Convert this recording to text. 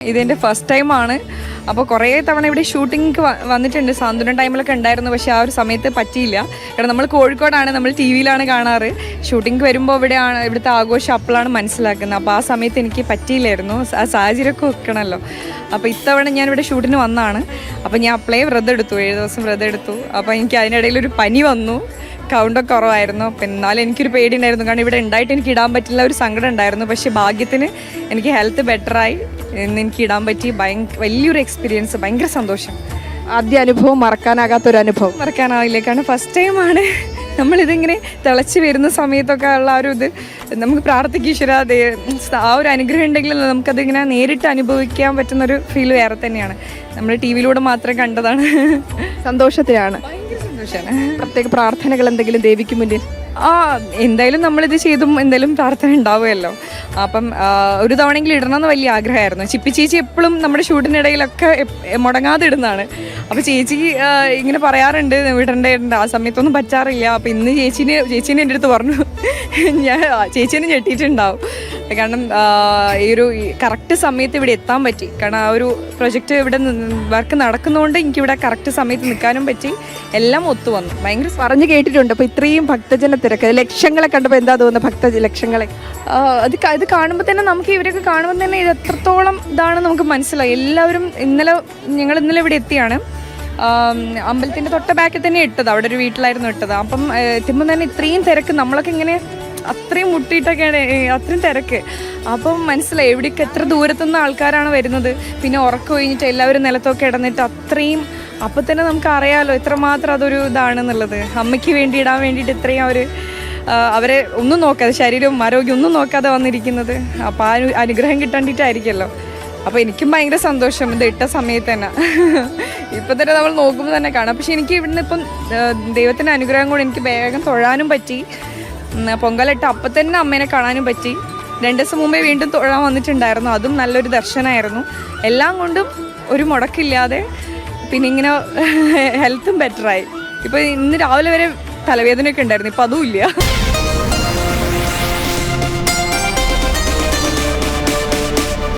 ഇതെൻ്റെ ഫസ്റ്റ് ടൈമാണ്. അപ്പോൾ കുറേ തവണ ഇവിടെ ഷൂട്ടിംഗ് വന്നിട്ടുണ്ട്. സാന്ത്വനം ടൈമിലൊക്കെ ഉണ്ടായിരുന്നു, പക്ഷേ ആ ഒരു സമയത്ത് പറ്റിയില്ല. കാരണം നമ്മൾ കോഴിക്കോടാണ്, നമ്മൾ ടി വിയിലാണ് കാണാറ്. ഷൂട്ടിംഗ് വരുമ്പോൾ ഇവിടുത്തെ ആഘോഷം അപ്പോഴാണ് മനസ്സിലാക്കുന്നത്. അപ്പോൾ ആ സമയത്ത് എനിക്ക് പറ്റിയില്ലായിരുന്നു, ആ സാഹചര്യമൊക്കെ വെക്കണമല്ലോ. അപ്പോൾ ഇത്തവണ ഞാനിവിടെ ഷൂട്ടിന് വന്നതാണ്. അപ്പോൾ ഞാൻ അപ്ലൈ വ്രതം എടുത്തു, 7 ദിവസം വ്രതം എടുത്തു. അപ്പോൾ എനിക്ക് അതിനിടയിൽ ഒരു പനി വന്നു, കൗണ്ടൊക്കെ കുറവായിരുന്നു. അപ്പം എന്നാലും എനിക്കൊരു പേടിയുണ്ടായിരുന്നു, കാരണം ഇവിടെ ഉണ്ടായിട്ട് എനിക്ക് ഇടാൻ പറ്റില്ല, ഒരു സങ്കടം ഉണ്ടായിരുന്നു. പക്ഷേ ഭാഗ്യത്തിന് എനിക്ക് ഹെൽത്ത് ബെറ്ററായി, എനിക്ക് ഇടാൻ പറ്റി. വലിയൊരു എക്സ്പീരിയൻസ്, ഭയങ്കര സന്തോഷം. ആദ്യ അനുഭവം മറക്കാനാകാത്തൊരു അനുഭവം. മറക്കാനാവില്ല, കാരണം ഫസ്റ്റ് ടൈമാണ് നമ്മളിതിങ്ങനെ തിളച്ച് വരുന്ന സമയത്തൊക്കെ ഉള്ള ഒരു ഇത് നമുക്ക് പ്രാർത്ഥിക്കും, ഈശ്വര ആ ഒരു അനുഗ്രഹം ഉണ്ടെങ്കിൽ നമുക്കതിങ്ങനെ നേരിട്ട് അനുഭവിക്കാൻ പറ്റുന്നൊരു ഫീൽ വേറെ തന്നെയാണ്. നമ്മൾ ടി വിയിലൂടെ മാത്രം കണ്ടതാണ്. സന്തോഷത്തിലാണ്. ഭയങ്കര സന്തോഷമാണ്. പ്രത്യേക പ്രാർത്ഥനകൾ എന്തെങ്കിലും ദേവിക്ക് മുന്നിൽ? എന്തായാലും നമ്മളിത് ചെയ്തും എന്തായാലും പ്രാർത്ഥന ഉണ്ടാവുമല്ലോ. അപ്പം ഒരു തവണയെങ്കിലും ഇടണമെന്ന് വലിയ ആഗ്രഹമായിരുന്നു. ചിപ്പി ചേച്ചി എപ്പോഴും നമ്മുടെ ഷൂട്ടിനിടയിലൊക്കെ മുടങ്ങാതെ ഇടുന്നതാണ്. അപ്പോൾ ചേച്ചി ഇങ്ങനെ പറയാറുണ്ട് ഇടേണ്ട, ആ സമയത്തൊന്നും പറ്റാറില്ല. അപ്പോൾ ഇന്ന് ചേച്ചീനെ എൻ്റെ അടുത്ത് പറഞ്ഞു, ഞാൻ ചേച്ചീനെ ഞെട്ടിയിട്ടുണ്ടാവും. കാരണം ഈ ഒരു കറക്റ്റ് സമയത്ത് ഇവിടെ എത്താൻ പറ്റി. കാരണം ആ ഒരു പ്രൊജക്റ്റ് ഇവിടെ വർക്ക് നടക്കുന്നതുകൊണ്ട് എനിക്കിവിടെ കറക്റ്റ് സമയത്ത് നിൽക്കാനും പറ്റി. എല്ലാം ഒത്തു വന്നു. ഭയങ്കര പറഞ്ഞു കേട്ടിട്ടുണ്ട്. അപ്പോൾ ഇത്രയും ഭക്തജന തിരക്ക്, ലക്ഷങ്ങളെ കണ്ടപ്പോൾ എന്താ തോന്നുന്നത്? ലക്ഷങ്ങളെ ഇത് കാണുമ്പോൾ തന്നെ നമുക്ക് ഇവരൊക്കെ കാണുമ്പോൾ തന്നെ ഇത് എത്രത്തോളം ഇതാണെന്ന് നമുക്ക് മനസ്സിലായി. എല്ലാവരും ഞങ്ങൾ ഇന്നലെ ഇവിടെ എത്തിയാണ്. അമ്പലത്തിൻ്റെ തൊട്ട ബാക്കിൽ തന്നെ ഇട്ടത്, അവിടെ ഒരു വീട്ടിലായിരുന്നു ഇട്ടത്. അപ്പം എത്തുമ്പോൾ തന്നെ ഇത്രയും തിരക്ക്, നമ്മളൊക്കെ ഇങ്ങനെ അത്രയും മുട്ടിയിട്ടൊക്കെയാണ്, അത്രയും തിരക്ക്. അപ്പം മനസ്സിലായി എവിടേക്ക് എത്ര ദൂരത്തുനിന്ന് ആൾക്കാരാണ് വരുന്നത്. പിന്നെ ഉറക്കം കഴിഞ്ഞിട്ട് എല്ലാവരും നിലത്തൊക്കെ ഇടന്നിട്ട് അത്രയും. അപ്പം തന്നെ നമുക്ക് അറിയാമല്ലോ എത്രമാത്രം അതൊരു ഇതാണെന്നുള്ളത്. അമ്മയ്ക്ക് വേണ്ടി ഇടാൻ വേണ്ടിയിട്ട് ഇത്രയും അവരെ ഒന്നും നോക്കാതെ, ശരീരവും ആരോഗ്യം ഒന്നും നോക്കാതെ വന്നിരിക്കുന്നത്. അപ്പോൾ ആ അനുഗ്രഹം കിട്ടാണ്ടിട്ടായിരിക്കുമല്ലോ. അപ്പോൾ എനിക്കും ഭയങ്കര സന്തോഷം ഇത് ഇട്ട സമയത്ത് തന്നെ. ഇപ്പം തന്നെ നമ്മൾ നോക്കുമ്പോൾ തന്നെ കാണാം. പക്ഷെ എനിക്ക് ഇവിടുന്ന് ഇപ്പം ദൈവത്തിൻ്റെ അനുഗ്രഹം കൊണ്ട് എനിക്ക് വേഗം തൊഴാനും പറ്റി. പൊങ്കലിട്ട് അപ്പം തന്നെ അമ്മേനെ കാണാനും പറ്റി. 2 ദിവസം മുമ്പേ വീണ്ടും തൊഴാൻ വന്നിട്ടുണ്ടായിരുന്നു, അതും നല്ലൊരു ദർശനമായിരുന്നു. എല്ലാം കൊണ്ടും ഒരു മുടക്കില്ലാതെ. പിന്നെ ഇങ്ങനെ ഹെൽത്തും ബെറ്ററായി. ഇപ്പോൾ ഇന്ന് രാവിലെ വരെ തലവേദനയൊക്കെ ഉണ്ടായിരുന്നു, ഇപ്പം അതും ഇല്ല.